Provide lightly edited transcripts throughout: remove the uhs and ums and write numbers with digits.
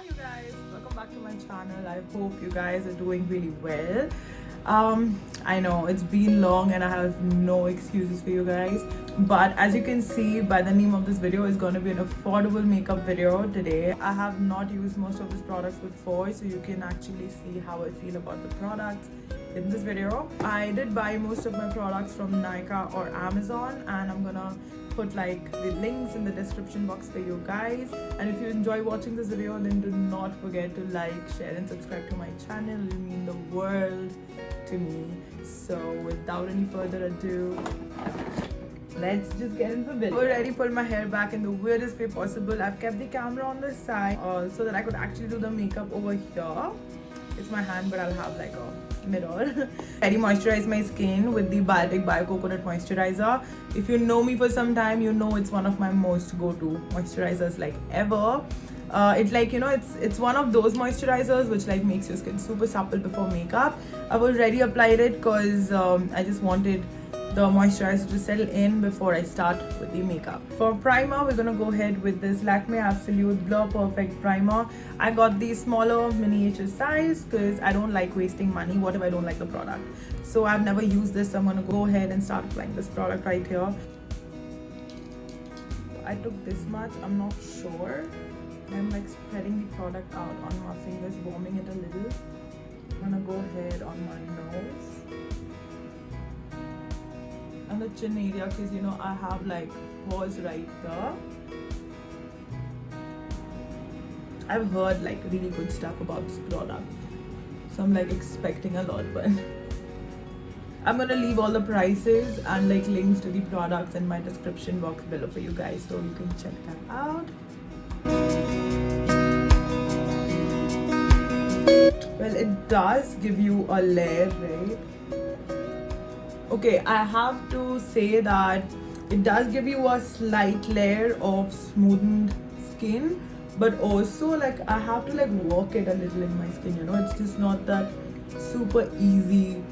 Hi you guys, welcome back to my channel. I hope you guys are doing really well. I know it's been long and I have no excuses for you guys, but as you can see by the name of this video, is going to be an affordable makeup video today. I have not used most of these products before, so you can actually see how I feel about the products in this video. I did buy most of my products from Nykaa or Amazon, and I'm gonna put like the links in the description box for you guys. And if you enjoy watching this video, then do not forget to like, share and subscribe to my channel. It will mean the world to me. So without any further ado, let's just get into the video. I already pulled my hair back in the weirdest way possible. I've kept the camera on the side so that I could actually do the makeup over here. It's my hand, but I'll have like a mirror. I moisturize my skin with the Biotic Bio Coconut Moisturizer. If you know me for some time, you know it's one of my most go-to moisturizers like ever. It's like, you know, it's one of those moisturizers which like makes your skin super supple before makeup. I've already applied it because I just wanted the moisturizer to settle in before I start with the makeup. For primer, we're gonna go ahead with this Lakme Absolute Blur Perfect Primer. I got the smaller miniature size because I don't like wasting money. What if I don't like the product? So I've never used this, so I'm gonna go ahead and start applying this product right here. I took this much, I'm not sure. I'm like spreading the product out on my fingers, warming it a little. I'm gonna go ahead on my nose and the chin area, because you know I have like pores right there. I've heard like really good stuff about this product, so I'm like expecting a lot, but I'm gonna leave all the prices and like links to the products in my description box below for you guys, so you can check that out. Well, it does give you a layer, right? Okay, I have to say that it does give you a slight layer of smoothened skin, but also like I have to like work it a little in my skin, you know, it's just not that super easy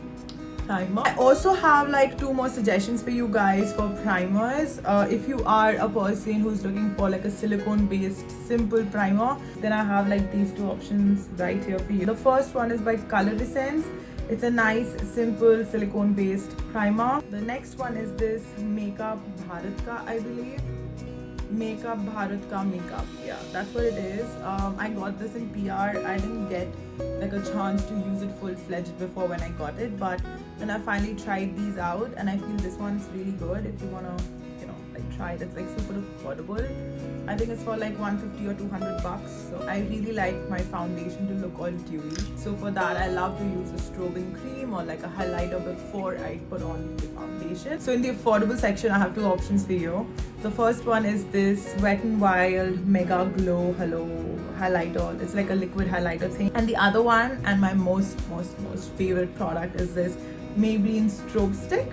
primer. I also have like 2 more suggestions for you guys for primers. If you are a person who's looking for like a silicone based simple primer, then I have like these 2 options right here for you. The first one is by Color Essence. It's a nice simple silicone based primer. The next one is this Makeup Bharat Ka, I believe. Makeup Bharat Ka Makeup, yeah, that's what it is. I got this in PR. I didn't get like a chance to use it full-fledged before when I got it, but then I finally tried these out and I feel this one's really good. If you wanna, you know, like try it, it's like super affordable. I think it's for like 150 or 200 bucks. So I really like my foundation to look all dewy. So for that, I love to use a strobing cream or like a highlighter before I put on the foundation. So in the affordable section, I have 2 options for you. The first one is this Wet n Wild Mega Glow Hello highlighter. It's like a liquid highlighter thing. And the other one, and my most favorite product, is this Maybelline Strobe Stick.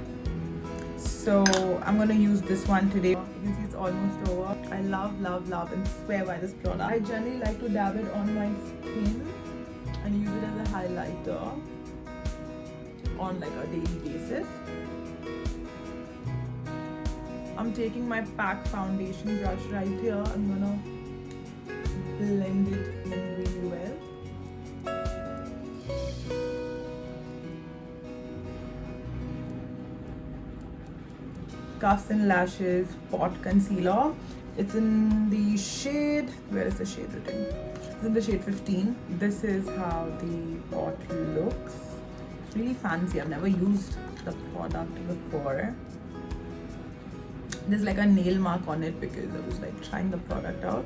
So I'm gonna use this one today. You can see it's almost over. I love and swear by this product. I generally like to dab it on my skin and use it as a highlighter on like a daily basis. I'm taking my PAC foundation brush right here. I'm gonna blend it in really well. Cuffs and Lashes Pot Concealer. It's in the shade, where is the shade written? It's in the shade 15. This is how the pot looks. It's really fancy. I've never used the product before. There's like a nail mark on it because I was like trying the product out.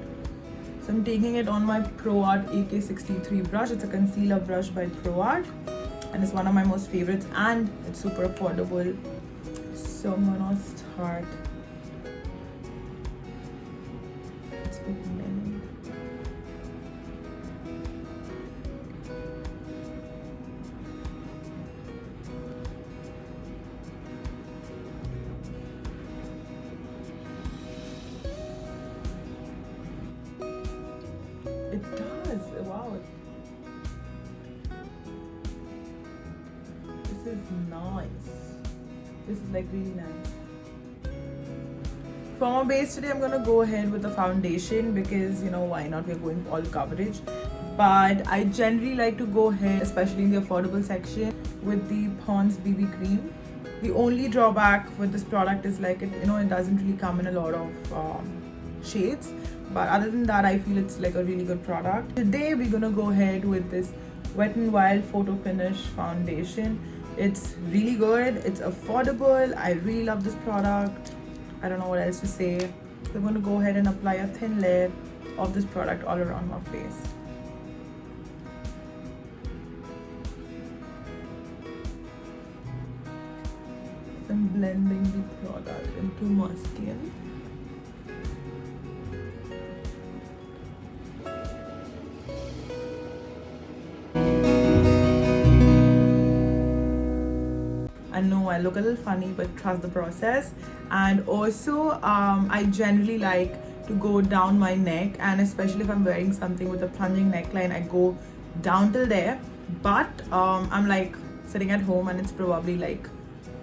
So I'm taking it on my ProArt AK63 brush. It's a concealer brush by ProArt and it's one of my most favorites and it's super affordable. So I'm gonna start. Let's pigment. It does. Wow. This is nice. This is like really nice. For my base today, I'm gonna go ahead with the foundation because you know why not? We're going all coverage. But I generally like to go ahead, especially in the affordable section, with the Pond's BB cream. The only drawback with this product is like it doesn't really come in a lot of shades. But other than that, I feel it's like a really good product. Today we're gonna go ahead with this Wet n Wild Photo Finish foundation. It's really good. It's affordable. I really love this product. I don't know what else to say. So I'm gonna go ahead and apply a thin layer of this product all around my face. I'm blending the product into my skin. I know I look a little funny, but trust the process. And also, I generally like to go down my neck, and especially if I'm wearing something with a plunging neckline, I go down till there. But I'm like sitting at home and it's probably like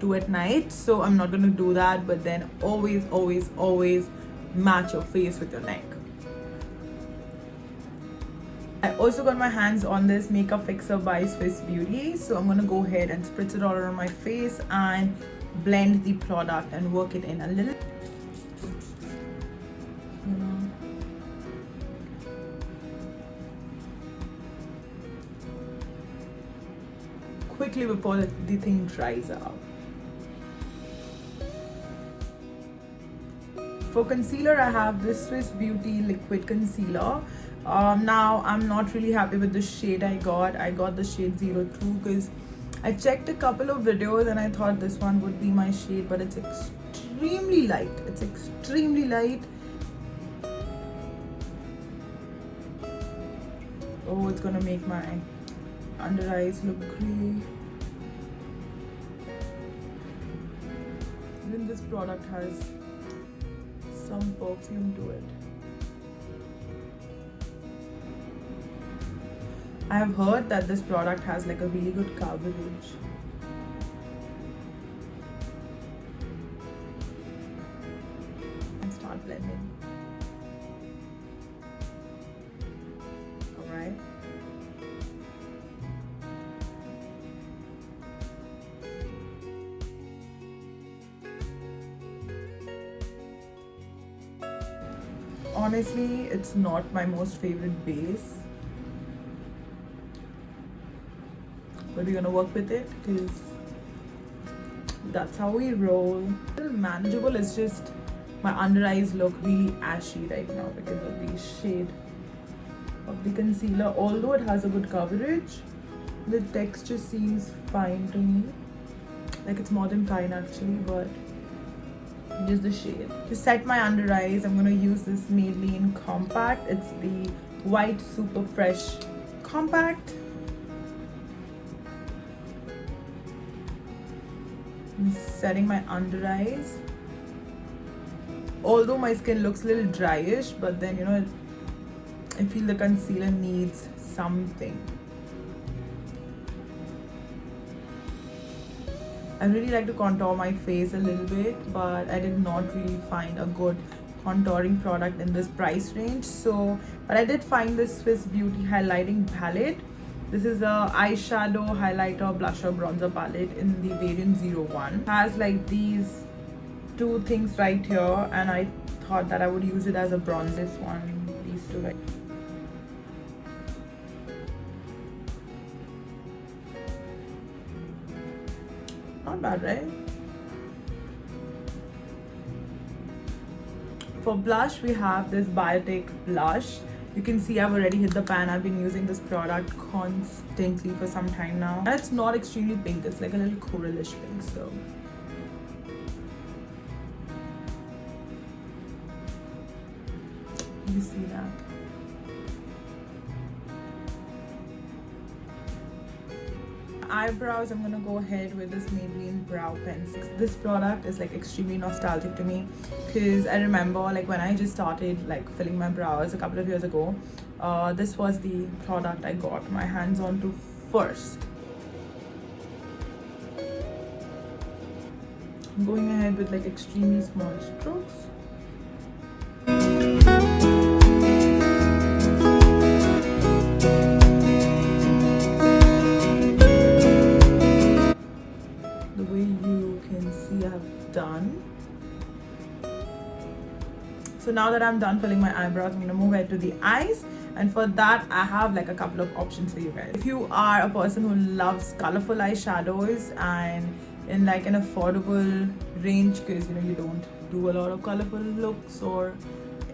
2 at night, so I'm not gonna do that. But then always match your face with your neck. I also got my hands on this makeup fixer by Swiss Beauty, so I'm gonna go ahead and spritz it all around my face and blend the product and work it in a little. Quickly before the thing dries out. For concealer, I have this Swiss Beauty liquid concealer. Now I'm not really happy with the shade I got. I got the shade 02 because I checked a couple of videos and I thought this one would be my shade, but it's extremely light. It's extremely light. Oh, it's gonna make my under eyes look grey. Even this product has some perfume to it. I have heard that this product has like a really good coverage. And start blending. Alright. Honestly, it's not my most favorite base, but we're gonna work with it because that's how we roll. Still manageable. It's just my under eyes look really ashy right now because of the shade of the concealer. Although it has a good coverage, the texture seems fine to me. Like it's more than fine actually, but just the shade. To set my under eyes, I'm gonna use this Maybelline Compact. It's the White Super Fresh Compact. I'm setting my under eyes. Although my skin looks a little dryish, but then I feel the concealer needs something. I really like to contour my face a little bit, but I did not really find a good contouring product in this price range. But I did find this Swiss Beauty highlighting palette. This is a eyeshadow, highlighter, blusher, bronzer palette in the variant 01. It has like these two things right here, and I thought that I would use it as a bronze. This one, these two right. Not bad, right? For blush, we have this Biotic blush. You can see I've already hit the pan. I've been using this product constantly for some time now. And it's not extremely pink. It's like a little coralish pink. So you see that. Eyebrows, I'm gonna go ahead with this Maybelline Brow Pencil. This product is like extremely nostalgic to me because I remember like when I just started like filling my brows a couple of years ago, this was the product I got my hands on to first. I'm going ahead with like extremely small strokes. now that I'm done filling my eyebrows, I'm gonna move ahead to the eyes. And for that, I have like a couple of options for you guys. If you are a person who loves colorful eyeshadows and in like an affordable range, because you don't do a lot of colorful looks or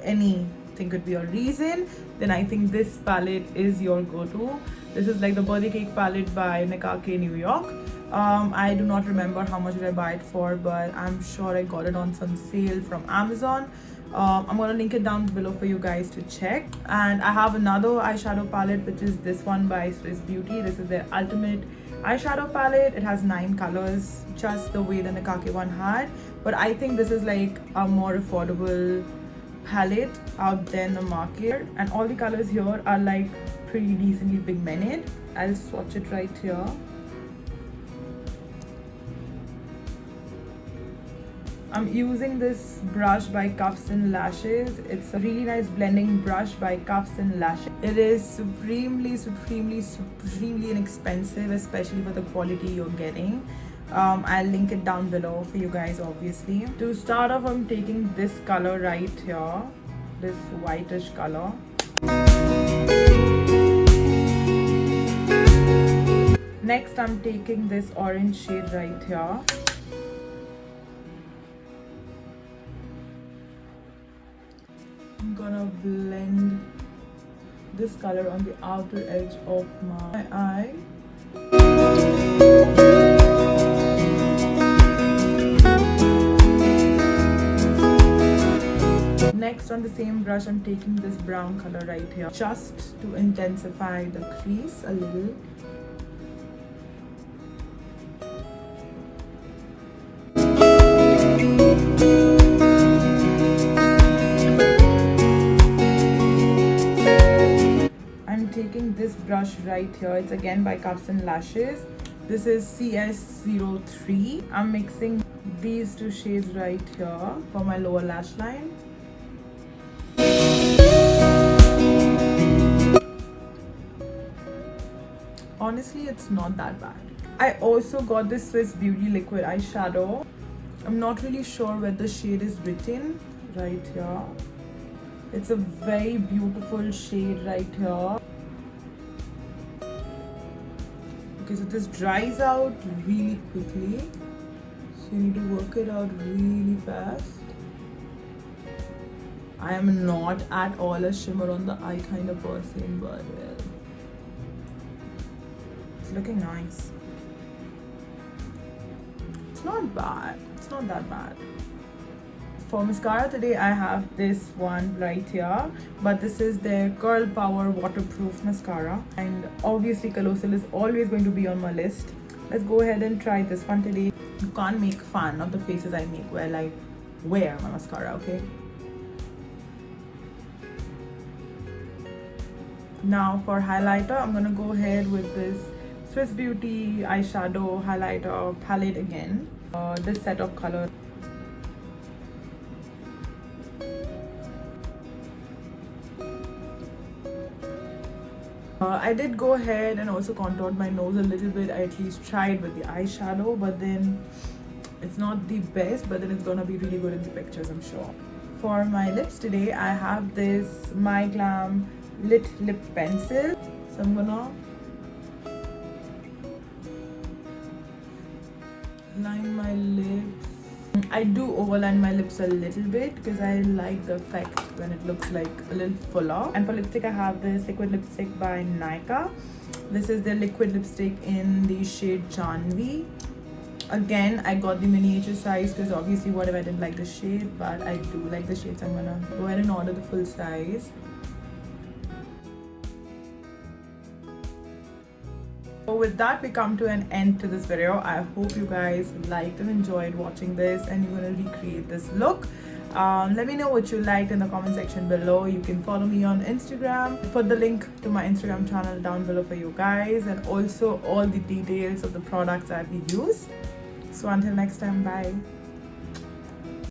anything could be a reason, then I think this palette is your go-to. This is like the birthday cake palette by Nikake New York. I do not remember how much did I buy it for, but I'm sure I got it on some sale from Amazon. I'm gonna link it down below for you guys to check. And I have another eyeshadow palette, which is this one by Swiss Beauty. This is their ultimate eyeshadow palette. It has 9 colors, just the way the Nikake one had, but I think this is like a more affordable palette out there in the market, and all the colors here are like pretty decently pigmented. I'll swatch it right here. I'm using this brush by Cuffs and Lashes. It's a really nice blending brush by Cuffs and Lashes. It is supremely inexpensive, especially for the quality you're getting. I'll link it down below for you guys, obviously. To start off, I'm taking this color right here, this whitish color. Next, I'm taking this orange shade right here. I'm gonna blend this color on the outer edge of my eye. Next, on the same brush, I'm taking this brown color right here, just to intensify the crease a little. Taking this brush right here, it's again by Cuffs and Lashes. This is CS03. I'm mixing these 2 shades right here for my lower lash line. Honestly, it's not that bad. I also got this Swiss Beauty liquid eyeshadow. I'm not really sure where the shade is written. Right here. It's a very beautiful shade right here. Okay, so this dries out really quickly, so you need to work it out really fast. I am not at all a shimmer on the eye kind of person, but well, it's looking nice. It's not bad. It's not that bad. For mascara today, I have this one right here, but this is their Curl Power Waterproof Mascara, and obviously Colossal is always going to be on my list. Let's go ahead and try this one today. You can't make fun of the faces I make while I wear my mascara, okay? Now for highlighter, I'm gonna go ahead with this Swiss Beauty eyeshadow highlighter palette again. This set of colors. I did go ahead and also contoured my nose a little bit. I at least tried with the eyeshadow, but then it's not the best, but then it's gonna be really good in the pictures, I'm sure. For my lips today, I have this My Glam Lit Lip Pencil. So I'm gonna line my lips. I do overline my lips a little bit because I like the effect when it looks like a little fuller. And for lipstick, I have this liquid lipstick by Nykaa. This is the liquid lipstick in the shade Janvi. Again, I got the miniature size because obviously what if I didn't like the shade, but I do like the shade, so I'm gonna go ahead and order the full size. So with that, we come to an end to this video. I hope you guys liked and enjoyed watching this and you're gonna recreate this look. Let me know what you liked in the comment section below. You can follow me on Instagram. Put the link to my Instagram channel down below for you guys, and also all the details of the products I've used. So until next time, bye.